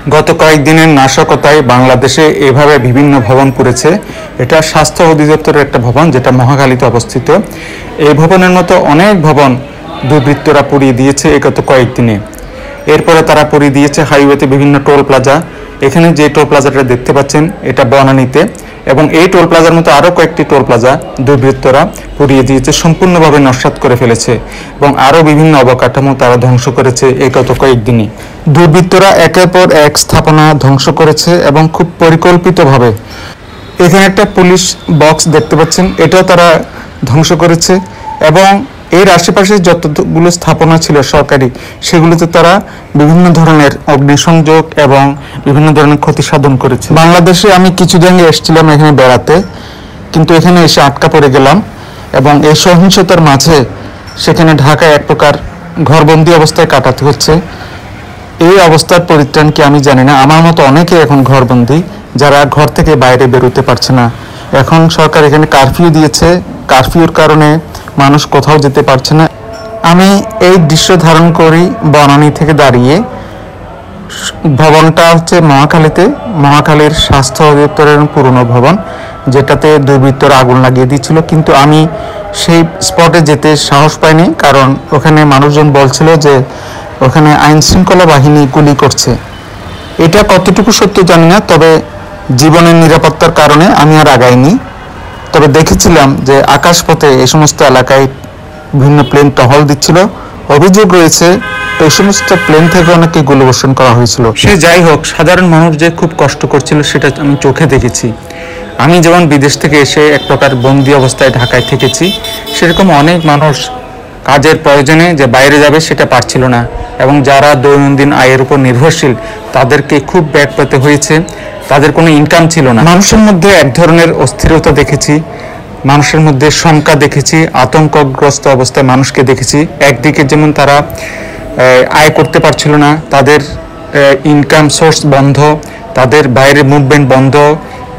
গত কয়েকদিনের নাশকতায় বাংলাদেশে এভাবে বিভিন্ন ভবন পুড়েছে। এটা স্বাস্থ্য অধিদপ্তরের একটা ভবন, যেটা মহাখালীতে অবস্থিত। এই ভবনের মতো অনেক ভবন দুর্বৃত্তরা পুড়িয়ে দিয়েছে গত কয়েকদিনে। এরপরে তারা পুড়িয়ে দিয়েছে হাইওয়েতে বিভিন্ন টোল প্লাজা। এখানে যে টোল প্লাজাটা দেখতে পাচ্ছেন, এটা বনানীতে, এবং এই টোল প্লাজার মতো আরও কয়েকটি টোল প্লাজা দুর্বৃত্তরা পুড়িয়ে দিয়েছে, সম্পূর্ণভাবে নস্যাৎ করে ফেলেছে, এবং আরও বিভিন্ন অবকাঠামো তারা ধ্বংস করেছে এই গত কয়েকদিনই। দুর্বৃত্তরা একের পর এক স্থাপনা ধ্বংস করেছে এবং খুব পরিকল্পিতভাবে। এখানে একটা পুলিশ বক্স দেখতে পাচ্ছেন, এটাও তারা ধ্বংস করেছে, এবং এর আশেপাশে যতগুলো স্থাপনা ছিল সরকারি, সেগুলোতে তারা বিভিন্ন ধরনের অগ্নিসংযোগ এবং বিভিন্ন ধরনের ক্ষতি সাধন করেছে। বাংলাদেশে আমি কিছুদিন আগে এসেছিলাম এখানে বেড়াতে, কিন্তু এখানে এসে আটকা পড়ে গেলাম, এবং এই সহিংসতার মাঝে সেখানে ঢাকায় এক প্রকার ঘরবন্দি অবস্থায় কাটাতে হচ্ছে। এই অবস্থার পরিত্রাণ কি আমি জানি না। আমার মতো অনেকে এখন ঘরবন্দি, যারা ঘর থেকে বাইরে বেরোতে পারছে না। এখন সরকার এখানে কারফিউ দিয়েছে, কারফিউর কারণে মানুষ কোথাও যেতে পারছে না। আমি এই দৃশ্য ধারণ করি বনানী থেকে দাঁড়িয়ে। ভবনটা হচ্ছে মহাখালীর স্বাস্থ্য অধিদপ্তরের পুরনো ভবন, যেটাতে দুর্বৃত্তরা আগুন লাগিয়ে দিচ্ছিল, কিন্তু আমি সেই স্পটে যেতে সাহস পাইনি, কারণ ওখানে মানুষজন বলছিল যে ওখানে আইন শৃঙ্খলা বাহিনী গুলি করছে। এটা কতটুকু সত্য জানি না, তবে জীবনের নিরাপত্তার কারণে আমি আর আগাইনি। তবে দেখেছিলাম যে আকাশপথে এই সমস্ত এলাকায় বিভিন্ন প্লেন টহল দিচ্ছিল। অভিযোগ রয়েছে এই সমস্ত প্লেন থেকে অনেকে গুলিবর্ষণ করা হয়েছিল। সে যাই হোক, সাধারণ মানুষ যে খুব কষ্ট করছিল সেটা আমি চোখে দেখেছি। আমি যেমন বিদেশ থেকে এসে এক প্রকার বন্দি অবস্থায় ঢাকায় থেকেছি, সেরকম অনেক মানুষ কাজের প্রয়োজনে যে বাইরে যাবে সেটা পারছিল না, এবং যারা দৈনন্দিন আয়ের উপর নির্ভরশীল তাদেরকে খুব ব্যাগ পেতে হয়েছে। তাদের কোনো ইনকাম ছিল না। মানুষের মধ্যে এক ধরনের অস্থিরতা দেখেছি, মানুষের মধ্যে শঙ্কা দেখেছি, আতঙ্কগ্রস্ত অবস্থায় মানুষকে দেখেছি। একদিকে যেমন তারা আয় করতে পারছিল না, তাদের ইনকাম সোর্স বন্ধ, তাদের বাইরে মুভমেন্ট বন্ধ,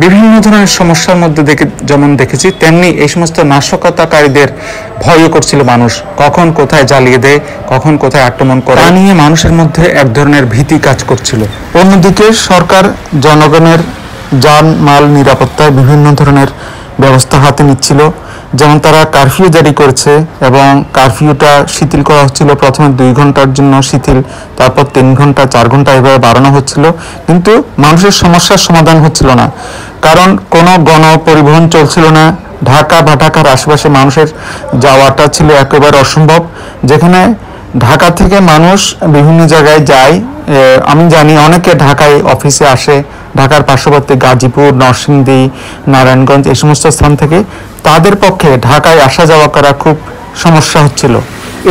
বিভিন্ন ধরনের সমস্যার মধ্যে যেমন দেখেছি, তেমনি এই সমস্ত নাশকতাকারীদের ভয়ও করছিল মানুষ। কখন কোথায় জ্বালিয়ে দেয়, কখন কোথায় আক্রমণ করে, তা নিয়ে মানুষের মধ্যে এক ধরনের ভীতি কাজ করছিল। অন্যদিকে সরকার জনগণের জানমাল নিরাপত্তায় বিভিন্ন ধরনের ব্যবস্থা হাতে নিচ্ছিল। যেমন তারা কারফিউ জারি করেছে, এবং কারফিউটা শিথিল করা হচ্ছিল। প্রথমে 2 ঘন্টার জন্য শিথিল, তারপর 3 ঘন্টা, 4 ঘন্টা এভাবে বাড়ানো হচ্ছিল, কিন্তু মানুষের সমস্যার সমাধান হচ্ছিল না, কারণ কোনো গণপরিবহন চলছিল না। ঢাকা বা ঢাকার আশেপাশে মানুষের যাওয়াটা ছিল একেবারে অসম্ভব। যেখানে ঢাকা থেকে মানুষ বিভিন্ন জায়গায় যায়, আমি জানি অনেকে ঢাকায় অফিসে আসে, ঢাকার পার্শ্ববর্তী গাজীপুর, নরসিংদী, নারায়ণগঞ্জ এই সমস্ত স্থান থেকে, তাদের পক্ষে ঢাকায় আসা যাওয়া করা খুব সমস্যা হচ্ছিল।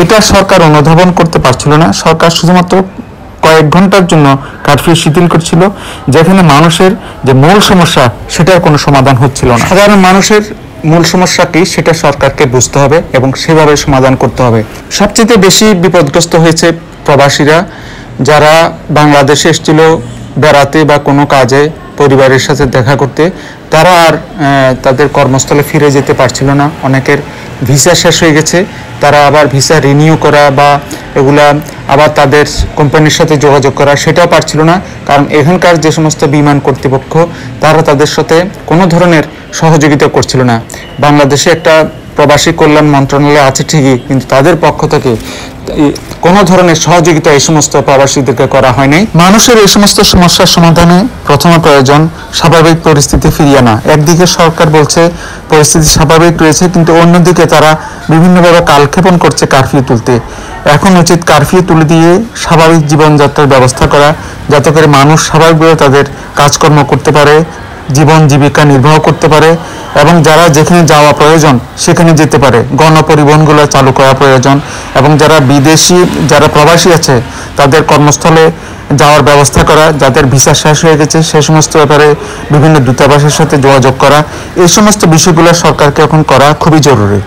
এটা সরকার অনুধাবন করতে পারছিল না। সরকার শুধুমাত্র কয়েক ঘন্টার জন্য কারফিউ শিথিল করছিল, যেখানে মানুষের যে মূল সমস্যা সেটার কোনো সমাধান হচ্ছিল না। সাধারণ মানুষের মূল সমস্যা কি সেটা সরকারকে বুঝতে হবে এবং সেভাবে সমাধান করতে হবে। সবচেয়ে বেশি বিপদগ্রস্ত হয়েছে প্রবাসীরা, যারা বাংলাদেশে এসেছিল বেড়াতে বা কোনো কাজে, পরিবারের সাথে দেখা করতে। তারা আর তাদের কর্মস্থলে ফিরে যেতে পারছিল না। অনেকের ভিসা শেষ হয়ে গেছে, তারা আবার ভিসা রিনিউ করা বা এগুলা আবার তাদের কোম্পানির সাথে যোগাযোগ করা সেটাও পারছিল না, কারণ এখানকার যে সমস্ত বিমান কর্তৃপক্ষ তারা তাদের সাথে কোনো ধরনের সহযোগিতা করছিল না। বাংলাদেশে একটা প্রবাসী কল্যাণ মন্ত্রণালয় আছে ঠিকই, কিন্তু তাদের পক্ষ থেকে কোনো ধরনের সহযোগিতা এই সমস্ত প্রবাসীদেরকে করা হয় নাই। মানুষের এই সমস্ত সমস্যার সমাধানে প্রথমে প্রয়োজন স্বাভাবিক পরিস্থিতি ফিরিয়ে আনা। একদিকে সরকার বলছে পরিস্থিতি স্বাভাবিক রয়েছে, কিন্তু অন্যদিকে তারা বিভিন্নভাবে কালক্ষেপণ করছে কারফিউ তুলতে। এখন উচিত কারফিউ তুলে দিয়ে স্বাভাবিক জীবনযাত্রার ব্যবস্থা করা, যাতে করে মানুষ স্বাভাবিকভাবে তাদের কাজকর্ম করতে পারে, জীবন জীবিকা নির্বাহ করতে পারে, এবং যারা যেখানে যাওয়া প্রয়োজন সেখানে যেতে পারে। গণপরিবহনগুলো চালু করা প্রয়োজন, এবং যারা প্রবাসী আছে তাদের কর্মস্থলে যাওয়ার ব্যবস্থা করা, যাদের ভিসা শেষ হয়ে গেছে সে সমস্ত ব্যাপারে বিভিন্ন দূতাবাসের সাথে যোগাযোগ করা, এই সমস্ত বিষয়গুলো সরকারকে এখন করা খুবই জরুরি।